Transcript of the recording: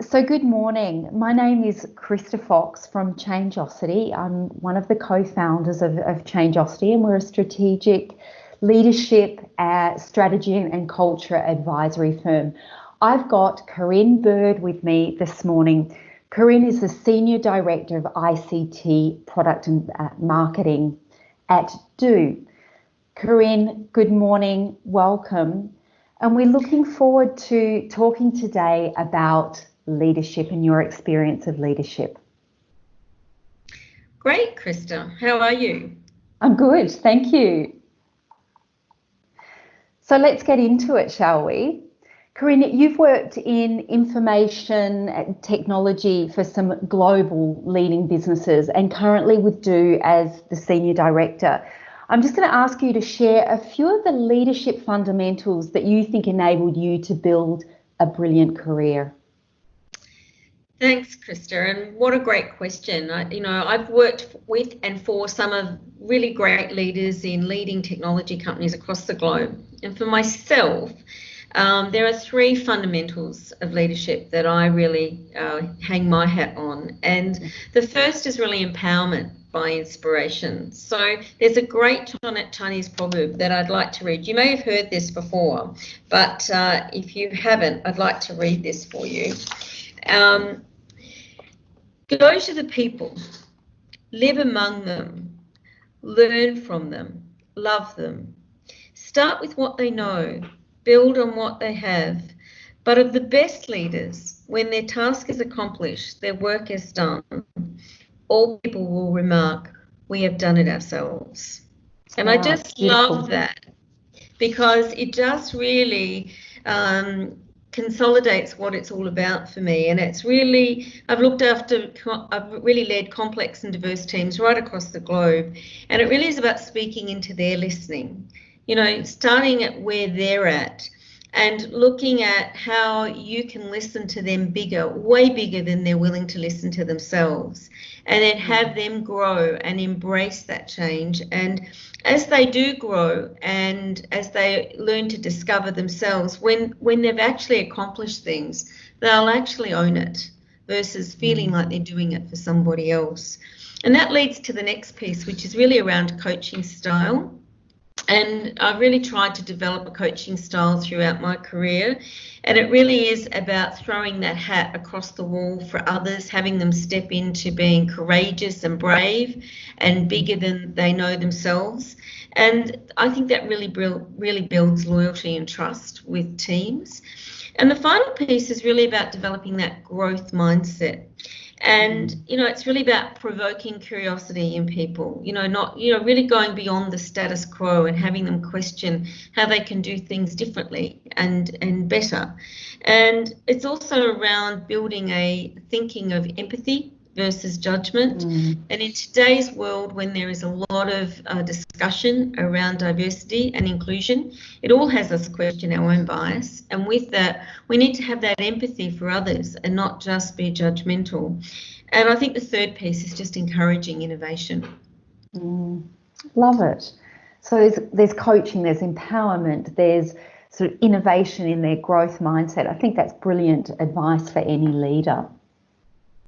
So good morning. My name is Krista Fox from Changeosity. I'm one of the co-founders of Changeosity, and we're a strategic leadership, strategy and culture advisory firm. I've got Carinne Bird with me this morning. Carinne is the Senior Director of ICT Product and Marketing at Do. Carinne, good morning, welcome. And we're looking forward to talking today about leadership and your experience of leadership. Great, Krista. How are you? I'm good, thank you. So let's get into it, shall we? Carinne, you've worked in information and technology for some global leading businesses and currently with Do as the Senior Director. I'm just going to ask you to share a few of the leadership fundamentals that you think enabled you to build a brilliant career. Thanks, Krista, and what a great question. I've worked with and for some of really great leaders in leading technology companies across the globe. And for myself, there are three fundamentals of leadership that I really hang my hat on. And the first is really empowerment by inspiration. So there's a great Chinese proverb that I'd like to read. You may have heard this before, but if you haven't, I'd like to read this for you. Go to the people, live among them, learn from them, love them. Start with what they know, build on what they have. But of the best leaders, when their task is accomplished, their work is done, all people will remark, we have done it ourselves. And I just love that because it just really consolidates what it's all about for me. And it's really, I've really led complex and diverse teams right across the globe. And it really is about speaking into their listening, starting at where they're at and looking at how you can listen to them bigger, way bigger than they're willing to listen to themselves, and then have them grow and embrace that change. And as they do grow and as they learn to discover themselves, when they've actually accomplished things, they'll actually own it versus feeling like they're doing it for somebody else. And that leads to the next piece, which is really around coaching style. And I've really tried to develop a coaching style throughout my career. And it really is about throwing that hat across the wall for others, having them step into being courageous and brave and bigger than they know themselves. And I think that really builds loyalty and trust with teams. And the final piece is really about developing that growth mindset. And, it's really about provoking curiosity in people, really going beyond the status quo and having them question how they can do things differently and better. And it's also around building a thinking of empathy versus judgment. And in today's world, when there is a lot of discussion around diversity and inclusion, it all has us question our own bias. And with that, we need to have that empathy for others and not just be judgmental. And I think the third piece is just encouraging innovation. Love it. So there's coaching, there's empowerment, there's sort of innovation in their growth mindset. I think that's brilliant advice for any leader.